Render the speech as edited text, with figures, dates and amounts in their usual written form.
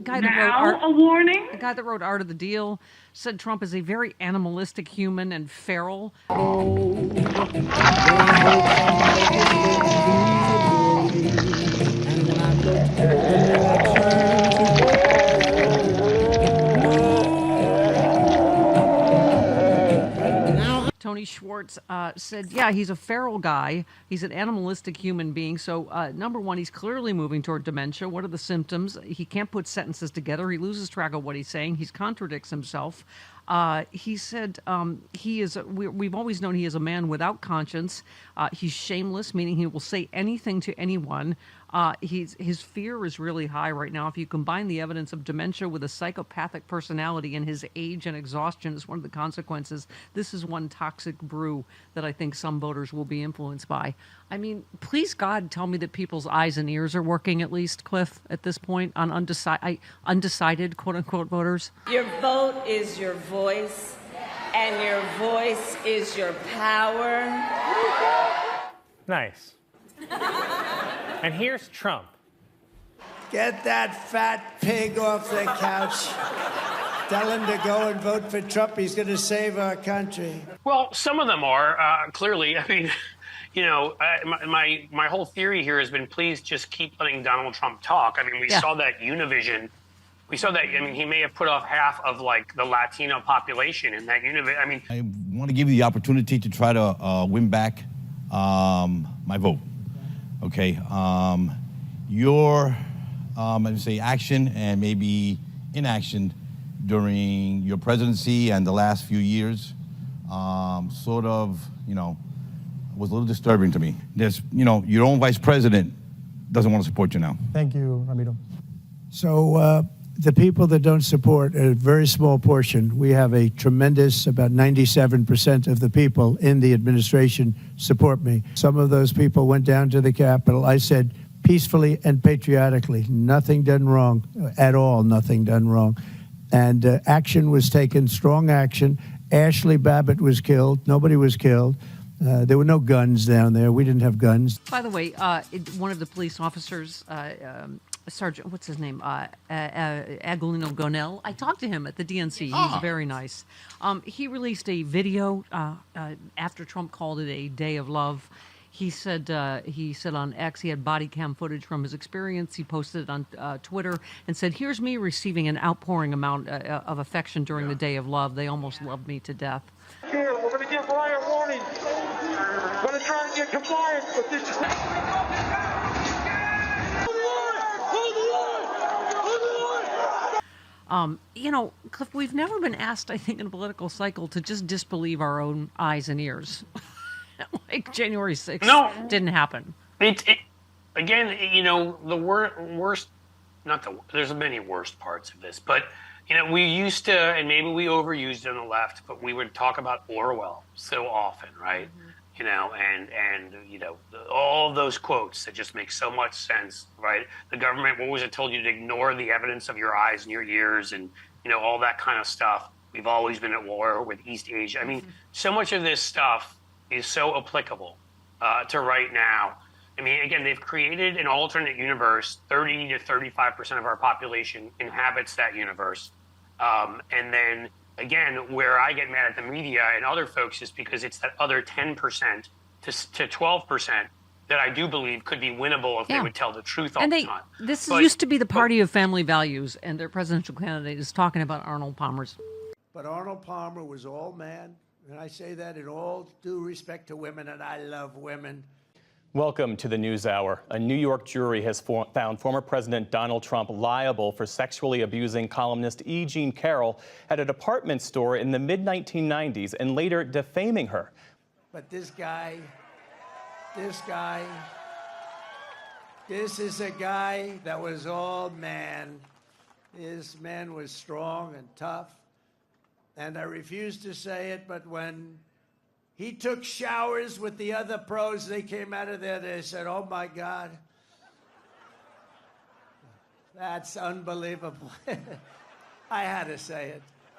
guy that wrote Art of the Deal said Trump is a very animalistic human and feral. Tony Schwartz said, yeah, he's a feral guy. He's an animalistic human being. So, number one, he's clearly moving toward dementia. What are the symptoms? He can't put sentences together. He loses track of what he's saying. He contradicts himself. He said we've always known he is a man without conscience. He's shameless, meaning he will say anything to anyone. His fear is really high right now. If you combine the evidence of dementia with a psychopathic personality and his age and exhaustion is one of the consequences, this is one toxic brew that I think some voters will be influenced by. I mean, please God, tell me that people's eyes and ears are working at least, Cliff, at this point on undecided quote-unquote voters. Your vote is your voice, and your voice is your power. Nice. And here's Trump. Get that fat pig off the couch. Tell him to go and vote for Trump. He's going to save our country. Well, some of them are, clearly. I mean, you know, my whole theory here has been, please just keep letting Donald Trump talk. I mean, we saw that Univision. We saw that, I mean, he may have put off half of, like, the Latino population in that Univision. I mean, I want to give you the opportunity to try to win back my vote. Okay, your, I'd say, action and maybe inaction during your presidency and the last few years, sort of, you know, was a little disturbing to me. There's, you know, your own vice president doesn't want to support you now. Thank you, Ramiro. So the people that don't support, a very small portion, we have a tremendous, about 97% of the people in the administration support me. Some of those people went down to the Capitol. I said, peacefully and patriotically, nothing done wrong at all, nothing done wrong. And action was taken, strong action. Ashley Babbitt was killed. Nobody was killed. There were no guns down there. We didn't have guns. By the way, one of the police officers, Sergeant, what's his name? Agolino Gonell. I talked to him at the DNC. He's very nice. He released a video after Trump called it a day of love. He said on X he had body cam footage from his experience. He posted it on Twitter and said, "Here's me receiving an outpouring amount of affection during the day of love. They almost loved me to death." Here, we're going to give riot warning. We're going to try and get compliance with this. You know, Cliff, we've never been asked, I think, in a political cycle to just disbelieve our own eyes and ears. Like January 6th didn't happen. Again, you know, the worst, there's many worst parts of this, but, you know, we used to, and maybe we overused it on the left, but we would talk about Orwell so often, right? Mm-hmm. You know, and you know, all of those quotes that just make so much sense, right? The government, what was it, told you to ignore the evidence of your eyes and your ears and, you know, all that kind of stuff. We've always been at war with East Asia. I mean, so much of this stuff is so applicable to right now. I mean, again, they've created an alternate universe. 30 to 35% of our population inhabits that universe. And then, again, where I get mad at the media and other folks is because it's that other 10% to 12% that I do believe could be winnable if they would tell the truth all the time. This used to be the party of family values, and their presidential candidate is talking about Arnold Palmer's. But Arnold Palmer was all man, and I say that in all due respect to women, and I love women. Welcome to the NewsHour. A New York jury has found former President Donald Trump liable for sexually abusing columnist E. Jean Carroll at a department store in the mid-1990s and later defaming her. But this is a guy that was all man. This man was strong and tough. And I refuse to say it, but when he took showers with the other pros, they came out of there, they said, "Oh my God, that's unbelievable." I had to say it.